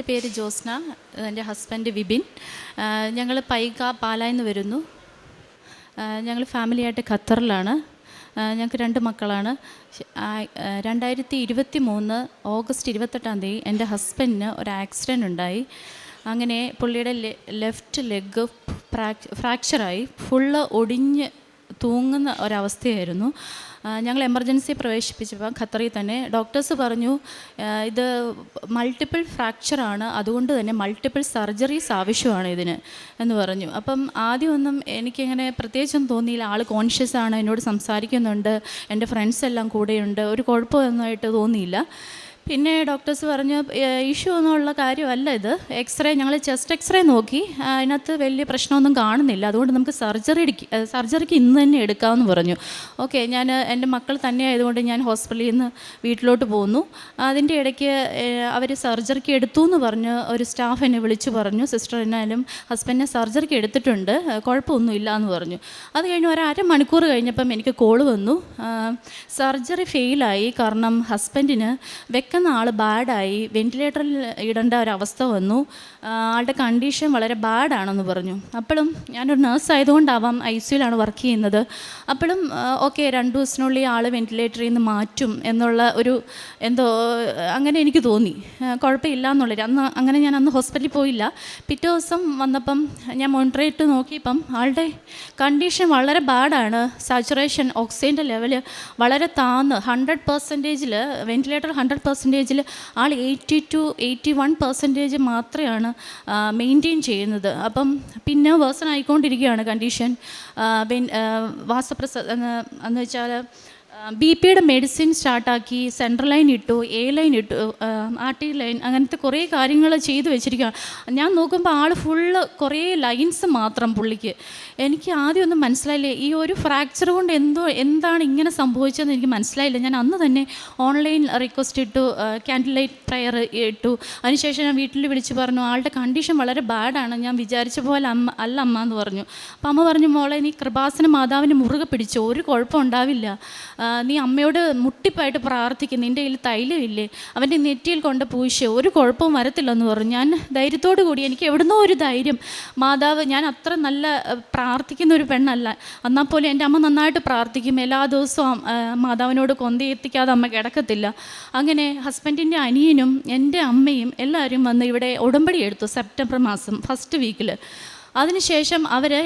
എൻ്റെ പേര് ജോസ്ന, എൻ്റെ ഹസ്ബൻഡ് വിപിൻ. ഞങ്ങൾ പാലായിൽ നിന്ന് വരുന്നു. ഞങ്ങൾ ഫാമിലിയായിട്ട് ഖത്തറിലാണ്. ഞങ്ങൾക്ക് 2 മക്കളാണ്. 2023 ഓഗസ്റ്റ് 28 എൻ്റെ ഹസ്ബൻഡിന് ഒരു ആക്സിഡൻ്റ് ഉണ്ടായി. അങ്ങനെ പുള്ളിയുടെ ലെഫ്റ്റ് ലെഗ് ഫ്രാക്ചറായി, ഫുള്ള് ഒടിഞ്ഞ് തൂങ്ങുന്ന ഒരവസ്ഥയായിരുന്നു. ഞങ്ങൾ എമർജൻസി പ്രവേശിപ്പിച്ചപ്പോൾ ഖത്തറിൽ തന്നെ ഡോക്ടേഴ്സ് പറഞ്ഞു ഇത് മൾട്ടിപ്പിൾ ഫ്രാക്ചറാണ്, അതുകൊണ്ട് തന്നെ മൾട്ടിപ്പിൾ സർജറീസ് ആവശ്യമാണ് ഇതിന് എന്ന് പറഞ്ഞു. അപ്പം ആദ്യമൊന്നും എനിക്കിങ്ങനെ പ്രത്യേകിച്ചൊന്നും തോന്നിയില്ല. ആൾ കോൺഷ്യസ് ആണ്, എന്നോട് സംസാരിക്കുന്നുണ്ട്, എൻ്റെ ഫ്രണ്ട്സ് എല്ലാം കൂടെയുണ്ട്, ഒരു കുഴപ്പമൊന്നുമായിട്ട് തോന്നിയില്ല. പിന്നെ ഡോക്ടേഴ്സ് പറഞ്ഞു ഇഷ്യൂ ഒന്നുമുള്ള കാര്യമല്ല ഇത്. ഞങ്ങൾ ചെസ്റ്റ് എക്സ്റേ നോക്കി, അതിനകത്ത് വലിയ പ്രശ്നമൊന്നും കാണുന്നില്ല, അതുകൊണ്ട് നമുക്ക് സർജറിക്ക് ഇന്ന് തന്നെ എടുക്കാമെന്ന് പറഞ്ഞു. ഓക്കെ, ഞാൻ എൻ്റെ മക്കൾ തന്നെ ആയതുകൊണ്ട് ഞാൻ ഹോസ്പിറ്റലിൽ നിന്ന് വീട്ടിലോട്ട് പോന്നു. അതിൻ്റെ ഇടയ്ക്ക് അവർ സർജറിക്ക് എടുത്തു എന്ന് പറഞ്ഞ് ഒരു സ്റ്റാഫ് എന്നെ വിളിച്ചു പറഞ്ഞു, സിസ്റ്റർ എന്നാലും ഹസ്ബൻഡിനെ സർജറിക്ക് എടുത്തിട്ടുണ്ട്, കുഴപ്പമൊന്നുമില്ല എന്ന് പറഞ്ഞു. അത് കഴിഞ്ഞ് ഒരു അരമണിക്കൂർ കഴിഞ്ഞപ്പം എനിക്ക് കോള് വന്നു, സർജറി ഫെയിലായി, കാരണം ഹസ്ബൻഡിന് വെക്കുന്ന ആൾ ബാഡായി, വെൻറ്റിലേറ്ററിൽ ഇടേണ്ട ഒരവസ്ഥ വന്നു, ആളുടെ കണ്ടീഷൻ വളരെ ബാഡാണെന്ന് പറഞ്ഞു. അപ്പോഴും ഞാനൊരു നേഴ്സ് ആയതുകൊണ്ടാവാം, ICUലാണ് വർക്ക് ചെയ്യുന്നത്. അപ്പോഴും ഓക്കെ 2 ദിവസത്തിനുള്ളിൽ ആൾ വെൻറ്റിലേറ്ററിൽ നിന്ന് മാറ്റും എന്നുള്ള ഒരു എന്തോ അങ്ങനെ എനിക്ക് തോന്നി, കുഴപ്പമില്ല എന്നുള്ളത്. അങ്ങനെ ഞാൻ അന്ന് ഹോസ്പിറ്റലിൽ പോയില്ല. പിറ്റേ ദിവസം വന്നപ്പം ഞാൻ മോണിറ്റർ ചെയ്തിട്ട് നോക്കിയപ്പം ആളുടെ കണ്ടീഷൻ വളരെ ബാഡാണ്. സാച്ചുറേഷൻ ഓക്സിജൻ്റെ ലെവൽ വളരെ താന്ന് 100%, വെൻറ്റിലേറ്റർ 100%, ആൾ 80 to 81% മാത്രമാണ് മെയിൻറ്റെയിൻ ചെയ്യുന്നത്. അപ്പം പിന്നെ വേഴ്സൺ ആയിക്കൊണ്ടിരിക്കുകയാണ് കണ്ടീഷൻ. എന്ന് വെച്ചാൽ BP മെഡിസിൻ സ്റ്റാർട്ടാക്കി, സെൻട്രൽ ലൈൻ ഇട്ടു, A ലൈൻ ഇട്ടു, RT ലൈൻ, അങ്ങനത്തെ കുറേ കാര്യങ്ങൾ ചെയ്തു വെച്ചിരിക്കുകയാണ്. ഞാൻ നോക്കുമ്പോൾ ആൾ ഫുള്ള് കുറേ ലൈൻസ് മാത്രം പുള്ളിക്ക്. എനിക്ക് ആദ്യമൊന്നും മനസ്സിലായില്ല, ഈ ഒരു ഫ്രാക്ചർ കൊണ്ട് എന്താണ് ഇങ്ങനെ സംഭവിച്ചതെന്ന് എനിക്ക് മനസ്സിലായില്ല. ഞാൻ അന്ന് തന്നെ ഓൺലൈൻ റിക്വസ്റ്റ് ഇട്ടു, ക്യാൻഡിൽ ലൈറ്റ് പ്രയർ ഇട്ടു. അതിനുശേഷം ഞാൻ വീട്ടിൽ വിളിച്ച് പറഞ്ഞു ആളുടെ കണ്ടീഷൻ വളരെ ബാഡാണ്, ഞാൻ വിചാരിച്ച പോലെ അല്ല അമ്മ എന്ന് പറഞ്ഞു. അപ്പം അമ്മ പറഞ്ഞു, മോളെ നീ കൃപാസന മാതാവിന് മുറുകെ പിടിച്ചോ, ഒരു കുഴപ്പം ഉണ്ടാവില്ല, നീ അമ്മയോട് മുട്ടിപ്പായിട്ട് പ്രാർത്ഥിക്കും, നിൻ്റെ കയ്യിൽ തൈലമില്ലേ, അവൻ്റെ നെറ്റിയിൽ കൊണ്ട് പൂശ്, ഒരു കുഴപ്പവും വരത്തില്ലെന്ന് പറഞ്ഞു. ഞാൻ ധൈര്യത്തോടു കൂടി, എനിക്ക് എവിടുന്നോ ഒരു ധൈര്യം, മാതാവ്, ഞാൻ അത്ര നല്ല പ്രാർത്ഥിക്കുന്ന ഒരു പെണ്ണല്ല, എന്നാൽ പോലും എൻ്റെ അമ്മ നന്നായിട്ട് പ്രാർത്ഥിക്കും, എല്ലാ ദിവസവും മാതാവിനോട് കൊന്തയെത്തിക്കാതെ അമ്മ കിടക്കത്തില്ല. അങ്ങനെ ഹസ്ബൻഡിൻ്റെ അനിയനും എൻ്റെ അമ്മയും എല്ലാവരും വന്ന് ഇവിടെ ഉടമ്പടി എടുത്തു സെപ്റ്റംബർ മാസം ഫസ്റ്റ് വീക്കിൽ. അതിനുശേഷം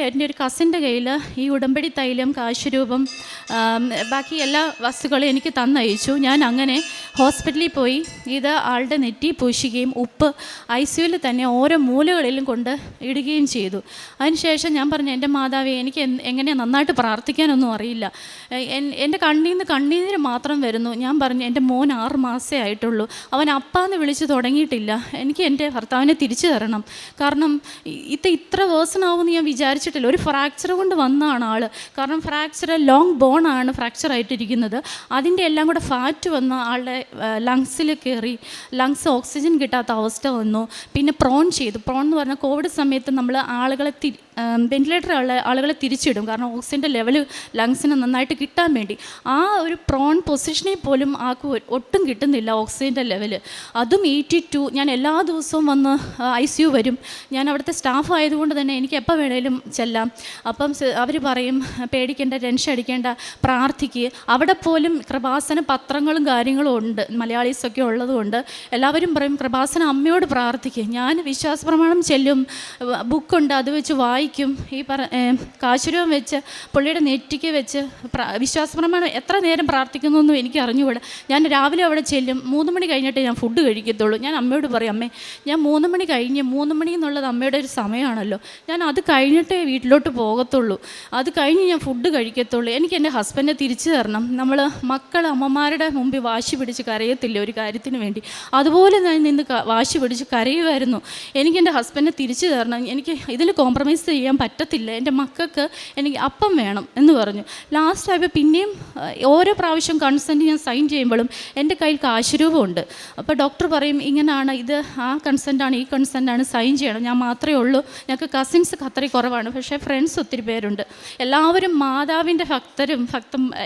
എൻ്റെ ഒരു കസിൻ്റെ കയ്യിൽ ഈ ഉടമ്പടി തൈലം, കാശുരൂപം, ബാക്കി എല്ലാ വസ്തുക്കളും എനിക്ക് തന്നയച്ചു. ഞാൻ അങ്ങനെ ഹോസ്പിറ്റലിൽ പോയി ഇത് ആളുടെ നെറ്റി പൂശുകയും ഉപ്പ് ICUവിൽ തന്നെ ഓരോ മൂലകളിലും കൊണ്ട് ഇടുകയും ചെയ്തു. അതിനുശേഷം ഞാൻ പറഞ്ഞു, എൻ്റെ മാതാവേ, എനിക്ക് എങ്ങനെയാണ് നന്നായിട്ട് പ്രാർത്ഥിക്കാനൊന്നും അറിയില്ല, എൻ്റെ കണ്ണീര് മാത്രം വരുന്നു. ഞാൻ പറഞ്ഞു, എൻ്റെ മോൻ 6 മാസമേ ആയിട്ടുള്ളൂ, അവൻ അപ്പാന്ന് വിളിച്ച് തുടങ്ങിയിട്ടില്ല, എനിക്ക് എൻ്റെ ഭർത്താവിനെ തിരിച്ചു തരണം, കാരണം ഇത്ര വേഴ്സണാവുമെന്ന് ഞാൻ വിചാരിച്ചിട്ടില്ല. ഒരു ഫ്രാക്ചർ കൊണ്ട് വന്നതാണ് ആൾ, കാരണം ഫ്രാക്ചർ ലോങ് ബോണാണ് ഫ്രാക്ചർ ആയിട്ടിരിക്കുന്നത്. അതിൻ്റെ എല്ലാം കൂടെ ഫാറ്റ് വന്ന് ആളുടെ ലങ്സിൽ കയറി, ലങ്സ് ഓക്സിജൻ കിട്ടാത്ത അവസ്ഥ വന്നു. പിന്നെ പ്രോൺ എന്ന് പറഞ്ഞാൽ കോവിഡ് സമയത്ത് നമ്മൾ വെൻറ്റിലേറ്ററുള്ള ആളുകളെ തിരിച്ചിടും, കാരണം ഓക്സിജൻ്റെ ലെവൽ ലങ്സിന് നന്നായിട്ട് കിട്ടാൻ വേണ്ടി. ആ ഒരു പ്രോൺ പൊസിഷനിൽ പോലും ആൾക്ക് ഒട്ടും കിട്ടുന്നില്ല ഓക്സിജൻ്റെ ലെവൽ, അതും 82. ഞാൻ എല്ലാ ദിവസവും വന്ന് ICU വരും, ഞാൻ അവിടുത്തെ സ്റ്റാഫ് ആയതുകൊണ്ട് തന്നെ എനിക്ക് എപ്പോൾ വേണേലും ചെല്ലാം. അപ്പം അവർ പറയും, പേടിക്കേണ്ട, ടെൻഷൻ അടിക്കേണ്ട, പ്രാർത്ഥിക്കുക. അവിടെ പോലും കൃപാസന പത്രങ്ങളും കാര്യങ്ങളും ഉണ്ട്, മലയാളീസൊക്കെ ഉള്ളതുകൊണ്ട് എല്ലാവരും പറയും കൃപാസന അമ്മയോട് പ്രാർത്ഥിക്കുക. ഞാൻ വിശ്വാസ പ്രമാണം ചെല്ലും, ബുക്കുണ്ട്, അത് വെച്ച് വായിക്കും. ഈ കാശുരൂപം വെച്ച് പുള്ളിയുടെ നെറ്റിക്ക് വെച്ച് വിശ്വാസ പ്രമാണം എത്ര നേരം പ്രാർത്ഥിക്കുന്നൊന്നും എനിക്ക് അറിഞ്ഞുകൂടാ. ഞാൻ രാവിലെ അവിടെ ചെല്ലും, 3 മണി കഴിഞ്ഞിട്ട് ഞാൻ ഫുഡ് കഴിക്കത്തുള്ളൂ. ഞാൻ അമ്മയോട് പറയും, അമ്മേ, ഞാൻ 3 മണി എന്നുള്ളത് അമ്മയുടെ ഒരു സമയമാണല്ലോ, ഞാൻ അത് കഴിഞ്ഞിട്ടേ വീട്ടിലോട്ട് പോകത്തുള്ളൂ, അത് കഴിഞ്ഞ് ഞാൻ ഫുഡ് കഴിക്കത്തുള്ളൂ, എനിക്ക് എൻ്റെ ഹസ്ബൻഡിനെ തിരിച്ചു തരണം. നമ്മൾ അമ്മമാരുടെ മുമ്പിൽ വാശി പിടിച്ച് കരയത്തില്ല ഒരു കാര്യത്തിന് വേണ്ടി, അതുപോലെ ഞാൻ നിന്ന് വാശി പിടിച്ച് കരയുമായിരുന്നു. എനിക്ക് എൻ്റെ ഹസ്ബൻഡിനെ തിരിച്ചു തരണം, എനിക്ക് ഇതിൽ കോംപ്രമൈസ് ചെയ്യാൻ പറ്റത്തില്ല, എൻ്റെ മക്കൾക്ക് എനിക്ക് അപ്പം വേണം എന്ന് പറഞ്ഞു. ലാസ്റ്റ് ആയപ്പോൾ പിന്നെയും ഓരോ പ്രാവശ്യം കൺസെൻറ്റ് ഞാൻ സൈൻ ചെയ്യുമ്പോഴും എൻ്റെ കയ്യിൽ കാശുരൂപമുണ്ട്. അപ്പോൾ ഡോക്ടർ പറയും, ഇങ്ങനെയാണ്, ഇത് ആ കൺസെൻറ്റാണ്, ഈ കൺസെൻറ്റാണ്, സൈൻ ചെയ്യണം. ഞാൻ മാത്രമേ ഉള്ളൂ, ഞങ്ങൾക്ക് കസിൻസ് ഖത്തറിൽ കുറവാണ്, പക്ഷേ ഫ്രണ്ട്സ് ഒത്തിരി പേരുണ്ട്, എല്ലാവരും മാതാവിൻ്റെ ഭക്തരും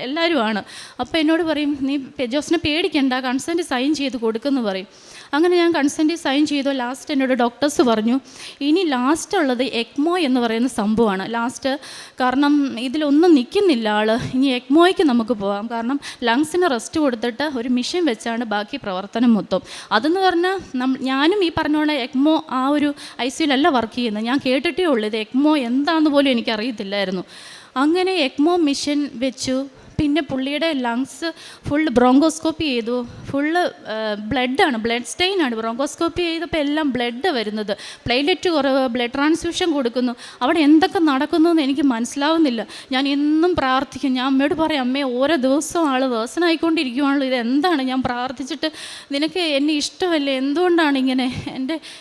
എല്ലാവരുമാണ്. അപ്പോൾ എന്നോട് പറയും, നീ ജോസിനെ പേടിക്കണ്ട, കൺസെൻറ്റ് സൈൻ ചെയ്ത് കൊടുക്കുമെന്ന് പറയും. അങ്ങനെ ഞാൻ കൺസെൻറ്റ് സൈൻ ചെയ്തു. ലാസ്റ്റ് എന്നോട് ഡോക്ടേഴ്സ് പറഞ്ഞു ഇനി ലാസ്റ്റ് ഉള്ളത് എക്മോ എന്ന് പറയുന്ന സംഭവമാണ് ലാസ്റ്റ്. കാരണം ഇതിലൊന്നും നിൽക്കുന്നില്ല ആൾ, ഇനി എക്മോയ്ക്ക് നമുക്ക് പോകാം. കാരണം ലങ്സിന് റെസ്റ്റ് കൊടുത്തിട്ട് ഒരു മിഷൻ വെച്ചാണ് ബാക്കി പ്രവർത്തനം മൊത്തം. അതെന്ന് പറഞ്ഞാൽ ഞാനും ഈ പറഞ്ഞ എക്മോ ആ ഒരു ICUലല്ല വർക്ക് ചെയ്യുന്നത്. ഞാൻ കേട്ടിട്ടേ ഉള്ളൂ, ഇത് എക്മോ എന്താണെന്ന് പോലും എനിക്കറിയത്തില്ലായിരുന്നു. അങ്ങനെ എക്മോ മിഷൻ വെച്ചു. പിന്നെ പുള്ളിയുടെ ലങ്സ് ഫുൾ ബ്രോങ്കോസ്കോപ്പി ചെയ്തു. ഫുള്ള് ബ്ലഡാണ്, ബ്ലഡ് സ്റ്റെയിനാണ്. ബ്രോങ്കോസ്കോപ്പി ചെയ്തപ്പോൾ എല്ലാം ബ്ലഡ് വരുന്നത്, പ്ലേറ്റ്ലെറ്റ് കുറവ്, ബ്ലഡ് ട്രാൻസ്ഫ്യൂഷൻ കൊടുക്കുന്നു. അവിടെ എന്തൊക്കെ നടക്കുന്നു എന്ന് എനിക്ക് മനസ്സിലാവുന്നില്ല. ഞാൻ എന്നും പ്രാർത്ഥിക്കും. ഞാൻ അമ്മയോട് പറയും, അമ്മേ ഓരോ ദിവസവും ആൾ വേഴ്സനായിക്കൊണ്ടിരിക്കുവാണല്ലോ, ഇത് എന്താണ്? ഞാൻ പ്രാർത്ഥിച്ചിട്ട് നിനക്ക് എന്നെ ഇഷ്ടമല്ലേ, എന്തുകൊണ്ടാണ് ഇങ്ങനെ?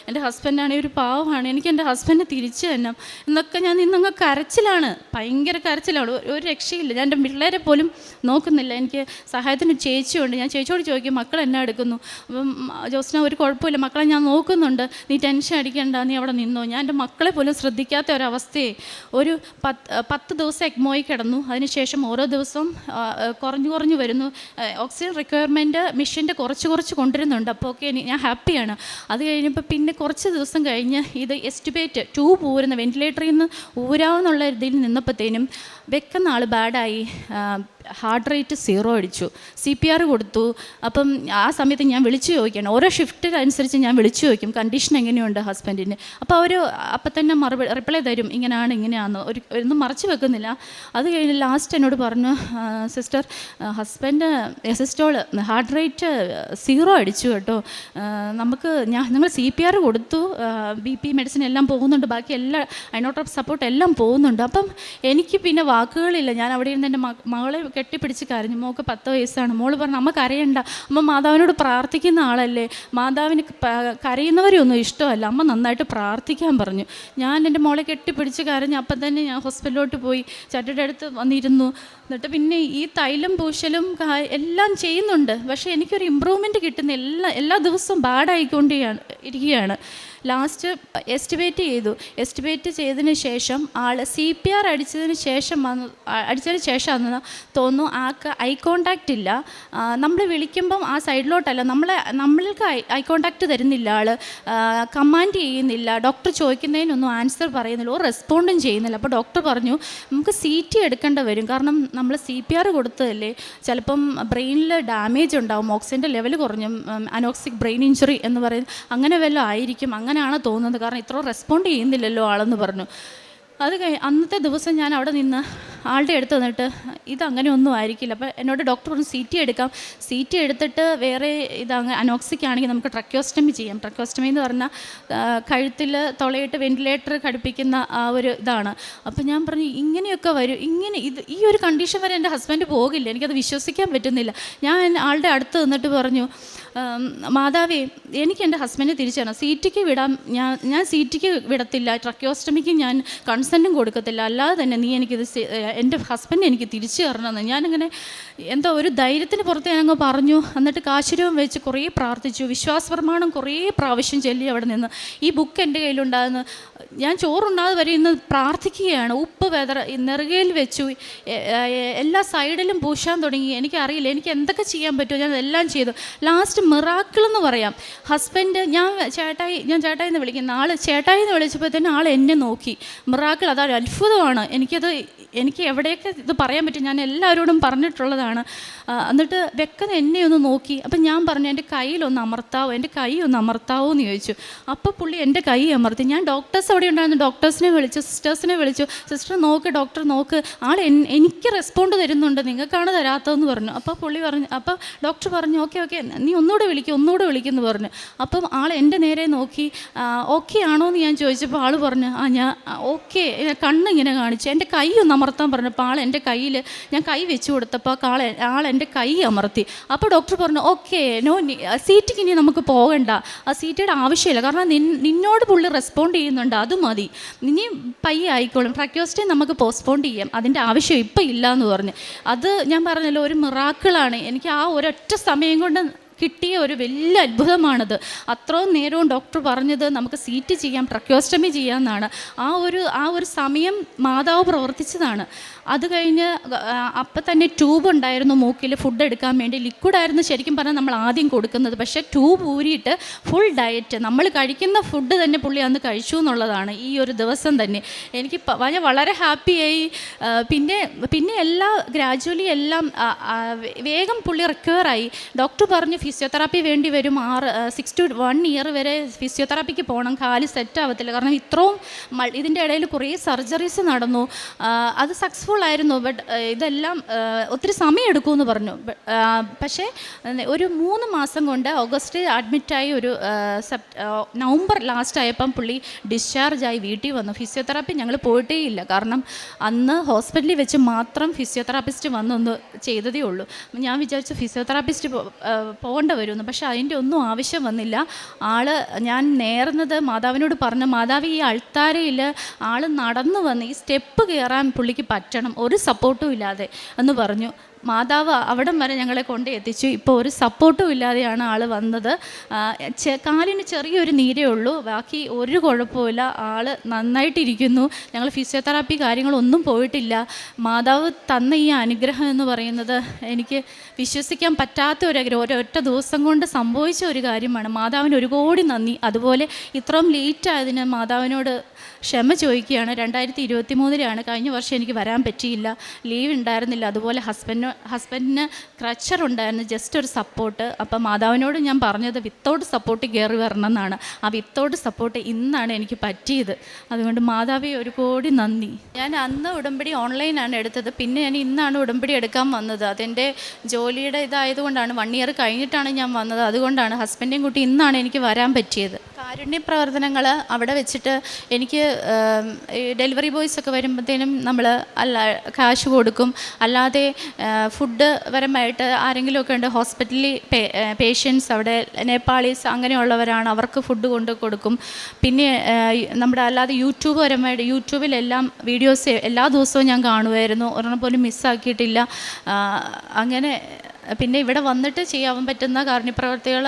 എൻ്റെ ഹസ്ബൻഡാണെങ്കിൽ ഒരു പാവമാണ്, എനിക്ക് എൻ്റെ ഹസ്ബൻഡ് തിരിച്ചു തന്നെ എന്നൊക്കെ ഞാൻ ഇന്നങ്ങ് കരച്ചിലാണ്, ഭയങ്കര കരച്ചിലാണ്. ഒരു രക്ഷയില്ല. ഞാൻ എൻ്റെ പിള്ളേരെ പോലും നോക്കുന്നില്ല. എനിക്ക് സഹായത്തിന് ചേച്ചിയുണ്ട്. ഞാൻ ചേച്ചിയോട് ചോദിക്കും, മക്കൾ എന്നാ എടുക്കുന്നു? അപ്പം ജോസ്ന ഒരു കുഴപ്പമില്ല, മക്കളെ ഞാൻ നോക്കുന്നുണ്ട്, നീ ടെൻഷൻ അടിക്കണ്ട, നീ അവിടെ നിന്നോ. ഞാൻ എൻ്റെ മക്കളെ പോലും ശ്രദ്ധിക്കാത്ത ഒരവസ്ഥയെ. ഒരു 10 ദിവസം എക്മോയിൽ കിടന്നു. അതിനുശേഷം ഓരോ ദിവസവും കുറഞ്ഞു വരുന്നു. ഓക്സിജൻ റിക്വയർമെൻറ്റ് മിഷൻ്റെ കുറച്ച് കൊണ്ടുവരുന്നുണ്ട്. അപ്പോൾ ഓക്കെ, ഞാൻ ഹാപ്പിയാണ്. അത് കഴിഞ്ഞപ്പോൾ പിന്നെ കുറച്ച് ദിവസം കഴിഞ്ഞ് ഇത് എസ്റ്റിബേറ്റ് ട്യൂബ് ഊരുന്ന, വെൻറ്റിലേറ്ററിൽ നിന്ന് ഊരാവുന്നുള്ള ഇതിൽ നിന്നപ്പോഴത്തേനും വെക്കുന്ന ആൾ ബാഡായി. ഹാർട്ട് റേറ്റ് 0 അടിച്ചു. CPR കൊടുത്തു. അപ്പം ആ സമയത്ത് ഞാൻ വിളിച്ചു ചോദിക്കണം, ഓരോ ഷിഫ്റ്റിനനുസരിച്ച് ഞാൻ വിളിച്ചു ചോദിക്കും കണ്ടീഷൻ എങ്ങനെയുണ്ട് ഹസ്ബൻഡിന്. അപ്പോൾ അവർ അപ്പം തന്നെ റിപ്ലൈ തരും, ഇങ്ങനെയാണെന്ന്. ഒന്നും മറച്ചു വെക്കുന്നില്ല. അത് കഴിഞ്ഞ് ലാസ്റ്റ് എന്നോട് പറഞ്ഞു, സിസ്റ്റർ ഹസ്ബൻഡ് എസിസ്റ്റോള് ഹാർട്ട് റേറ്റ് 0 അടിച്ചു കേട്ടോ, നിങ്ങൾ CPR കൊടുത്തു, BP മെഡിസിൻ എല്ലാം പോകുന്നുണ്ട്, ബാക്കി എല്ലാ ഐനോട്രോപ്പ് സപ്പോർട്ട് എല്ലാം പോകുന്നുണ്ട്. അപ്പം എനിക്ക് പിന്നെ വാക്കുകളില്ല. ഞാൻ അവിടെ ഇരുന്ന് എൻ്റെ മകളെ കെട്ടിപ്പിടിച്ച് കരഞ്ഞു. മോൾക്ക് 10 വയസ്സാണ്. മോള് പറഞ്ഞു, അമ്മ കരയണ്ട, അമ്മ മാതാവിനോട് പ്രാർത്ഥിക്കുന്ന ആളല്ലേ, മാതാവിന് കരയുന്നവരെയൊന്നും ഇഷ്ടമല്ല, അമ്മ നന്നായിട്ട് പ്രാർത്ഥിക്കാൻ പറഞ്ഞു. ഞാൻ എൻ്റെ മോളെ കെട്ടിപ്പിടിച്ച് കരഞ്ഞു. അപ്പം തന്നെ ഞാൻ ഹോസ്പിറ്റലിലോട്ട് പോയി, ചട്ടിയുടെ അടുത്ത് വന്നിരുന്നു. എന്നിട്ട് പിന്നെ ഈ തൈലം പൂശലും എല്ലാം ചെയ്യുന്നുണ്ട്. പക്ഷേ എനിക്കൊരു ഇമ്പ്രൂവ്മെൻറ്റ് കിട്ടുന്ന എല്ലാ ദിവസവും ഇരിക്കുകയാണ്. ലാസ്റ്റ് എസ്റ്റിമേറ്റ് ചെയ്തതിന് ശേഷം ആൾ CPR അടിച്ചതിന് ശേഷം അന്ന് തോന്നുന്നു ആൾക്ക് ഐ കോണ്ടാക്റ്റ് ഇല്ല. നമ്മൾ വിളിക്കുമ്പം ആ സൈഡിലോട്ടല്ല, നമ്മൾക്ക് ഐ കോണ്ടാക്റ്റ് തരുന്നില്ല, ആൾ കമാൻഡ് ചെയ്യുന്നില്ല, ഡോക്ടർ ചോദിക്കുന്നതിനൊന്നും ആൻസർ പറയുന്നില്ല, ഒരു റെസ്പോണ്ടും ചെയ്യുന്നില്ല. അപ്പോൾ ഡോക്ടർ പറഞ്ഞു, നമുക്ക് CT എടുക്കേണ്ടി വരും, കാരണം നമ്മൾ CPR കൊടുത്തതല്ലേ, ചിലപ്പം ബ്രെയിനിൽ ഡാമേജ് ഉണ്ടാവും, ഓക്സിജൻ്റെ ലെവൽ കുറഞ്ഞു, അനോക്സിക് ബ്രെയിൻ ഇഞ്ചുറി എന്ന് പറയുന്നത് അങ്ങനെ വല്ലതും ആയിരിക്കും, അങ്ങനെയാണ് തോന്നുന്നത്, കാരണം ഇത്ര റെസ്പോണ്ട് ചെയ്യുന്നില്ലല്ലോ ആളെന്ന് പറഞ്ഞു. അത് അന്നത്തെ ദിവസം ഞാൻ അവിടെ നിന്ന് ആളുടെ അടുത്ത് വന്നിട്ട്, ഇതങ്ങനെ ഒന്നും ആയിരിക്കില്ല. അപ്പോൾ എന്നോട് ഡോക്ടർ പറഞ്ഞു CT എടുക്കാം, CT എടുത്തിട്ട് വേറെ അനോക്സിക് ആണെങ്കിൽ നമുക്ക് ട്രക്യോസ്റ്റമി ചെയ്യാം. ട്രക്യോസ്റ്റമി എന്ന് പറഞ്ഞാൽ കഴുത്തിൽ തുളയിട്ട് വെൻറ്റിലേറ്റർ ഘടിപ്പിക്കുന്ന ആ ഒരു ഇതാണ്. അപ്പോൾ ഞാൻ പറഞ്ഞു, ഇങ്ങനെയൊക്കെ വരും, ഈ ഒരു കണ്ടീഷൻ വരെ എൻ്റെ ഹസ്ബൻഡ് പോകില്ല, എനിക്കത് വിശ്വസിക്കാൻ പറ്റുന്നില്ല. ഞാൻ ആളുടെ അടുത്ത് നിന്നിട്ട് പറഞ്ഞു, മാതാവേ, എനിക്ക് എൻ്റെ ഹസ്ബൻഡിനെ തിരിച്ചു തരണം, CTക്ക് വിടാം, ഞാൻ CTക്ക് വിടത്തില്ല, ട്രക്യോസ്റ്റമിക്ക് ഞാൻ കൺസെൻറ്റും കൊടുക്കത്തില്ല, അല്ലാതെ തന്നെ നീ എനിക്കിത് എൻ്റെ ഹസ്ബൻഡ് എനിക്ക് തിരിച്ചു തരണമെന്ന്. ഞാനിങ്ങനെ എന്തോ ഒരു ധൈര്യത്തിന് പുറത്ത് ഞാനങ്ങ് പറഞ്ഞു. എന്നിട്ട് കാശുരൂപം വെച്ച് കുറേ പ്രാർത്ഥിച്ചു, വിശ്വാസപ്രമാണം കുറേ പ്രാവശ്യം ചൊല്ലി അവിടെ നിന്ന്. ഈ ബുക്ക് എൻ്റെ കയ്യിലുണ്ടാകുന്നു. ഞാൻ ചോറുണ്ടാകുന്ന വരെ ഇന്ന് പ്രാർത്ഥിക്കുകയാണ്. ഉപ്പ് നെറുകയിൽ വെച്ചു, എല്ലാ സൈഡിലും പൂശാൻ തുടങ്ങി. എനിക്കറിയില്ല എനിക്ക് എന്തൊക്കെ ചെയ്യാൻ പറ്റുമോ ഞാൻ എല്ലാം ചെയ്തു. ലാസ്റ്റ് മിറാക്കിൾ എന്ന് പറയാം. ഹസ്ബൻഡ് ഞാൻ ചേട്ടായി എന്ന് വിളിക്കുന്ന ആൾ ചേട്ടായി എന്ന് വിളിച്ചപ്പോൾ തന്നെ ആൾ എന്നെ നോക്കി. മിറാക്കിൾ, അതൊരു അത്ഭുതമാണ്. എനിക്ക് എവിടെയൊക്കെ ഇത് പറയാൻ പറ്റും, ഞാൻ എല്ലാവരോടും പറഞ്ഞിട്ടുള്ളതാണ്. എന്നിട്ട് വെക്കുന്ന എന്നെ ഒന്ന് നോക്കി. അപ്പം ഞാൻ പറഞ്ഞു, എൻ്റെ കയ്യിലൊന്ന് അമർത്താവോ, എൻ്റെ കൈ ഒന്ന് അമർത്താവോ എന്ന് ചോദിച്ചു. അപ്പോൾ പുള്ളി എൻ്റെ കൈ അമർത്തി. ഞാൻ ഡോക്ടേഴ്സ് അവിടെ ഉണ്ടായിരുന്നു, ഡോക്ടേഴ്സിനെ വിളിച്ചു, സിസ്റ്റേഴ്സിനെ വിളിച്ചു. സിസ്റ്റർ നോക്ക്, ഡോക്ടർ നോക്ക്, ആൾ എനിക്ക് റെസ്പോണ്ട് തരുന്നുണ്ട്, നിങ്ങൾക്കാണ് തരാത്തതെന്ന് പറഞ്ഞു. അപ്പോൾ പുള്ളി പറഞ്ഞു, അപ്പോൾ ഡോക്ടർ പറഞ്ഞു, ഓക്കെ നീ ഒന്നുകൂടെ വിളിക്കുമെന്ന് പറഞ്ഞു. അപ്പം ആൾ എൻ്റെ നേരെ നോക്കി, ഓക്കെ ആണോ എന്ന് ഞാൻ ചോദിച്ചപ്പോൾ ആൾ പറഞ്ഞു, ഞാൻ ഓക്കെ. കണ്ണിങ്ങനെ കാണിച്ചു, എൻ്റെ കൈ ഒന്ന് അമർത്താൻ പറഞ്ഞപ്പോൾ ആൾ എൻ്റെ കയ്യിൽ, ഞാൻ കൈ വെച്ച് കൊടുത്തപ്പോൾ ആൾ എൻ്റെ കൈ അമർത്തി. അപ്പോൾ ഡോക്ടർ പറഞ്ഞു, ഓക്കെ, CTക്ക് ഇനി നമുക്ക് പോകണ്ട, ആ CTയുടെ ആവശ്യമില്ല, കാരണം നിന്നോട് പുള്ളി റെസ്പോണ്ട് ചെയ്യുന്നുണ്ട്, അത് മതി, ഇനി പയ്യെ ആയിക്കോളും, ട്രക്യോസ്റ്റമി നമുക്ക് പോസ്റ്റ്പോണ്ട് ചെയ്യാം, അതിൻ്റെ ആവശ്യം ഇപ്പം ഇല്ല എന്ന് പറഞ്ഞു. അത് ഞാൻ പറഞ്ഞല്ലോ, ഒരു മിറാക്കിളാണ്. എനിക്ക് ആ ഒരൊറ്റ സമയം കൊണ്ട് കിട്ടിയ ഒരു വലിയ അത്ഭുതമാണത്. അത്രയും നേരവും ഡോക്ടർ പറഞ്ഞത് നമുക്ക് CT ചെയ്യാം, ട്രക്യോസ്റ്റമി ചെയ്യാമെന്നാണ്. ആ ഒരു സമയം മാതാവ് പ്രവർത്തിച്ചതാണ്. അത് കഴിഞ്ഞ് അപ്പം തന്നെ ട്യൂബ് ഉണ്ടായിരുന്നു മൂക്കിൽ ഫുഡ് എടുക്കാൻ വേണ്ടി. ലിക്വിഡായിരുന്നു ശരിക്കും പറഞ്ഞാൽ നമ്മൾ ആദ്യം കൊടുക്കുന്നത്. പക്ഷേ ട്യൂബ് ഊരിയിട്ട് ഫുൾ ഡയറ്റ് നമ്മൾ കഴിക്കുന്ന ഫുഡ് തന്നെ പുള്ളി അന്ന് കഴിച്ചു എന്നുള്ളതാണ്. ഈ ഒരു ദിവസം തന്നെ എനിക്ക് വളരെ ഹാപ്പിയായി. പിന്നെ ഗ്രാജുവലി എല്ലാം വേഗം പുള്ളി റിക്കവറായി. ഡോക്ടർ പറഞ്ഞു ഫിസിയോതെറാപ്പി വേണ്ടി വരും, 6 to 1 year വരെ ഫിസിയോതെറാപ്പിക്ക് പോകണം, കാല് സെറ്റ് ആവത്തില്ല. കാരണം ഇത്രയും ഇതിൻ്റെ ഇടയിൽ കുറേ സർജറീസ് നടന്നു. അത് സക്സസ്ഫുൾ ആയിരുന്നു. ബട്ട് ഇതെല്ലാം ഒത്തിരി സമയം എടുക്കുമെന്ന് പറഞ്ഞു. പക്ഷേ ഒരു 3 മാസം കൊണ്ട് ഓഗസ്റ്റ് അഡ്മിറ്റായി. ഒരു നവംബർ ലാസ്റ്റ് ആയപ്പം പുള്ളി ഡിസ്ചാർജായി വീട്ടിൽ വന്നു. ഫിസിയോതെറാപ്പി ഞങ്ങൾ പോയിട്ടേ ഇല്ല. കാരണം അന്ന് ഹോസ്പിറ്റലിൽ വെച്ച് മാത്രം ഫിസിയോതെറാപ്പിസ്റ്റ് വന്നൊന്ന് ചെയ്തതേ ഉള്ളൂ. ഞാൻ വിചാരിച്ചു ഫിസിയോതെറാപ്പിസ്റ്റ് പോകേണ്ട വരുമെന്ന്. പക്ഷേ അതിൻ്റെ ഒന്നും ആവശ്യം വന്നില്ല. ഞാൻ നേർന്നത് മാതാവിനോട് പറഞ്ഞു, മാതാവ് ഈ അൾത്താരയിൽ നടന്നു വന്ന് ഈ സ്റ്റെപ്പ് കയറാൻ പുള്ളിക്ക് പറ്റണം, ഒരു സപ്പോർട്ടും ഇല്ലാതെ എന്ന് പറഞ്ഞു. മാതാവ് അവിടം വരെ ഞങ്ങളെ കൊണ്ട് എത്തിച്ചു. ഇപ്പോൾ ഒരു സപ്പോർട്ടും ഇല്ലാതെയാണ് ആൾ വന്നത്. കാലിന് ചെറിയൊരു നീരേ ഉള്ളൂ, ബാക്കി ഒരു കുഴപ്പമില്ല. ആൾ നന്നായിട്ടിരിക്കുന്നു. ഞങ്ങൾ ഫിസിയോതെറാപ്പി കാര്യങ്ങളൊന്നും പോയിട്ടില്ല. മാതാവ് തന്ന ഈ അനുഗ്രഹം എന്ന് പറയുന്നത് എനിക്ക് വിശ്വസിക്കാൻ പറ്റാത്ത ഒരൊറ്റ ദിവസം കൊണ്ട് സംഭവിച്ച ഒരു കാര്യമാണ്. മാതാവിന് ഒരു കോടി നന്ദി. അതുപോലെ ഇത്രയും ലേറ്റായതിന് മാതാവിനോട് ക്ഷമ ചോദിക്കുകയാണ്. 2023 കഴിഞ്ഞ വർഷം എനിക്ക് വരാൻ പറ്റിയില്ല, ലീവ് ഉണ്ടായിരുന്നില്ല. അതുപോലെ ഹസ്ബൻഡിന് ക്രച്ചർ ഉണ്ടായിരുന്നു, ജസ്റ്റ് ഒരു സപ്പോർട്ട്. അപ്പം മാതാവിനോട് ഞാൻ പറഞ്ഞത് വിത്തൗട്ട് സപ്പോർട്ട് കയറി വരണം എന്നാണ്. ആ വിത്തൗട്ട് സപ്പോർട്ട് ഇന്നാണ് എനിക്ക് പറ്റിയത്. അതുകൊണ്ട് മാതാവേ ഒരു കോടി നന്ദി. ഞാൻ അന്ന് ഉടമ്പടി ഓൺലൈനാണ് എടുത്തത്. പിന്നെ ഞാൻ ഇന്നാണ് ഉടമ്പടി എടുക്കാൻ വന്നത്. അതെൻ്റെ ജോലിയുടെ ഇതായതുകൊണ്ടാണ്. 1 year കഴിഞ്ഞിട്ടാണ് ഞാൻ വന്നത്. അതുകൊണ്ടാണ് ഹസ്ബൻഡേയും കൂട്ടി ഇന്നാണ് എനിക്ക് വരാൻ പറ്റിയത്. കാരുണ്യ പ്രവർത്തനങ്ങൾ അവിടെ വെച്ചിട്ട് എനിക്ക് ഡെലിവറി ബോയ്സ് ഒക്കെ വരുമ്പോഴത്തേനും നമ്മൾ കാശ് കൊടുക്കും. അല്ലാതെ ഫുഡ് പരമായിട്ട് ആരെങ്കിലുമൊക്കെ ഉണ്ട് ഹോസ്പിറ്റലിൽ പേഷ്യൻസ്, അവിടെ നേപ്പാളീസ് അങ്ങനെയുള്ളവരാണ്, അവർക്ക് ഫുഡ് കൊണ്ട് കൊടുക്കും. പിന്നെ നമ്മുടെ അല്ലാതെ യൂട്യൂബ് പരമായിട്ട് യൂട്യൂബിലെല്ലാം വീഡിയോസ് എല്ലാ ദിവസവും ഞാൻ കാണുമായിരുന്നു, ഒരെണ്ണം പോലും മിസ്സാക്കിയിട്ടില്ല. അങ്ങനെ പിന്നെ ഇവിടെ വന്നിട്ട് ചെയ്യാൻ പറ്റുന്ന കാരുണ്യപ്രവർത്തികൾ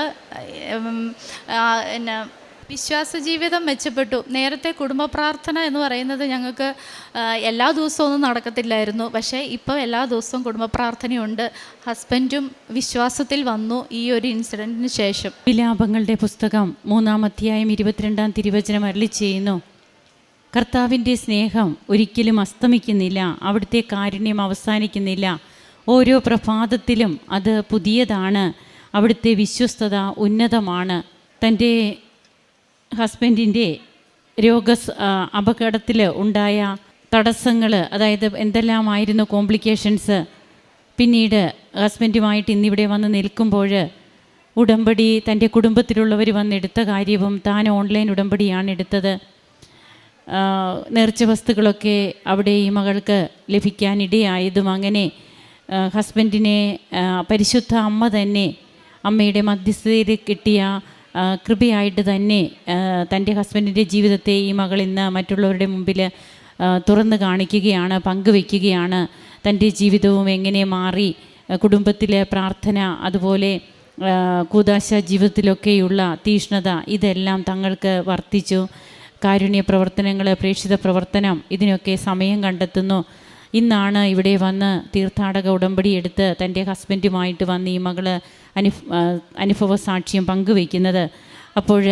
വിശ്വാസ ജീവിതം മെച്ചപ്പെട്ടു. നേരത്തെ കുടുംബ പ്രാർത്ഥന എന്ന് പറയുന്നത് ഞങ്ങൾക്ക് എല്ലാ ദിവസവും ഒന്നും നടക്കത്തില്ലായിരുന്നു. പക്ഷേ ഇപ്പോൾ എല്ലാ ദിവസവും കുടുംബ പ്രാർത്ഥനയുണ്ട്. ഹസ്ബൻഡും വിശ്വാസത്തിൽ വന്നു ഈ ഒരു ഇൻസിഡൻറ്റിന് ശേഷം. വിലാപങ്ങളുടെ പുസ്തകം 3-ാം അധ്യായം 22-ാം തിരുവചനം അരുളി ചെയ്യുന്നു, കർത്താവിൻ്റെ സ്നേഹം ഒരിക്കലും അസ്തമിക്കുന്നില്ല, അവിടുത്തെ കാരുണ്യം അവസാനിക്കുന്നില്ല, ഓരോ പ്രഭാതത്തിലും അത് പുതിയതാണ്, അവിടുത്തെ വിശ്വസ്തത ഉന്നതമാണ്. തൻ്റെ ഹസ്ബൻഡിൻ്റെ അപകടത്തിൽ ഉണ്ടായ തടസ്സങ്ങൾ, അതായത് എന്തെല്ലാമായിരുന്നു കോംപ്ലിക്കേഷൻസ്, പിന്നീട് ഹസ്ബൻഡുമായിട്ട് ഇന്നിവിടെ വന്ന് നിൽക്കുമ്പോൾ ഉടമ്പടി തൻ്റെ കുടുംബത്തിലുള്ളവർ വന്നെടുത്ത കാര്യവും താൻ ഓൺലൈൻ ഉടമ്പടിയാണ് എടുത്തത്. നേർച്ച വസ്തുക്കളൊക്കെ അവിടെ ഈ മകൾക്ക് ലഭിക്കാനിടയായതും അങ്ങനെ ഹസ്ബൻഡിനെ പരിശുദ്ധ അമ്മ തന്നെ, അമ്മയുടെ മധ്യസ്ഥതയിൽ കിട്ടിയ കൃപയായിട്ട് തന്നെ തൻ്റെ ഹസ്ബൻഡിൻ്റെ ജീവിതത്തെ ഈ മകൾ ഇന്ന് മറ്റുള്ളവരുടെ മുമ്പിൽ തുറന്ന് കാണിക്കുകയാണ്, പങ്കുവയ്ക്കുകയാണ്. തൻ്റെ ജീവിതവും എങ്ങനെ മാറി, കുടുംബത്തിലെ പ്രാർത്ഥന, അതുപോലെ കൂദാശ ജീവിതത്തിലൊക്കെയുള്ള തീഷ്ണത, ഇതെല്ലാം തങ്ങൾക്ക് വർദ്ധിച്ചു. കാരുണ്യ പ്രവർത്തനങ്ങൾ, പ്രേക്ഷിത പ്രവർത്തനം, ഇതിനൊക്കെ സമയം കണ്ടെത്തുന്നു. ഇന്നാണ് ഇവിടെ വന്ന് തീർത്ഥാടക ഉടമ്പടി എടുത്ത് തൻ്റെ ഹസ്ബൻഡുമായിട്ട് വന്ന് ഈ മകൾ അനുഭവ സാക്ഷ്യം പങ്കുവയ്ക്കുന്നത്. അപ്പോൾ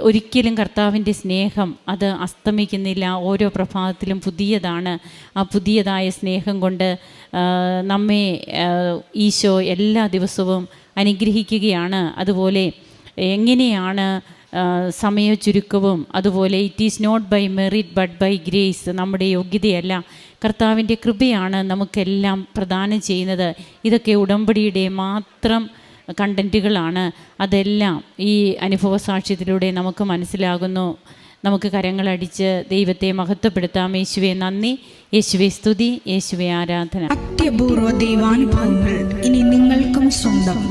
ഒരിക്കലും കർത്താവിൻ്റെ സ്നേഹം അത് അസ്തമിക്കുന്നില്ല, ഓരോ പ്രഭാതത്തിലും പുതിയതാണ്. ആ പുതിയതായ സ്നേഹം കൊണ്ട് നമ്മെ ഈശോ എല്ലാ ദിവസവും അനുഗ്രഹിക്കുകയാണ്. അതുപോലെ എങ്ങനെയാണ് സമയ ചുരുക്കവും, അതുപോലെ it is not by merit but by grace, നമ്മുടെ യോഗ്യതയല്ല, കർത്താവിൻ്റെ കൃപയാണ് നമുക്കെല്ലാം പ്രദാനം ചെയ്യുന്നത്. ഇതൊക്കെ ഉടമ്പടിയുടെ മാത്രം കണ്ടൻറ്റുകളാണ്. അതെല്ലാം ഈ അനുഭവ സാക്ഷ്യത്തിലൂടെ നമുക്ക് മനസ്സിലാകുന്നു. നമുക്ക് കരങ്ങളടിച്ച് ദൈവത്തെ മഹത്വപ്പെടുത്താം. യേശുവെ നന്ദി, യേശുവെ സ്തുതി, യേശുവെ ആരാധന. അത്യപൂർവ ദൈവാനുഭവങ്ങൾ ഇനി നിങ്ങൾക്കും സ്വന്തം.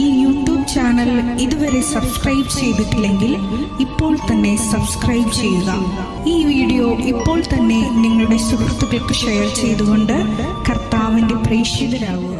ഈ യൂട്യൂബ് ചാനൽ ഇതുവരെ സബ്സ്ക്രൈബ് ചെയ്തിട്ടില്ലെങ്കിൽ ഇപ്പോൾ തന്നെ സബ്സ്ക്രൈബ് ചെയ്യുക. ഈ വീഡിയോ ഇപ്പോൾ തന്നെ നിങ്ങളുടെ സുഹൃത്തുക്കൾക്ക് ഷെയർ ചെയ്തുകൊണ്ട് കർത്താവിൻ്റെ പ്രേക്ഷിതരാകുക.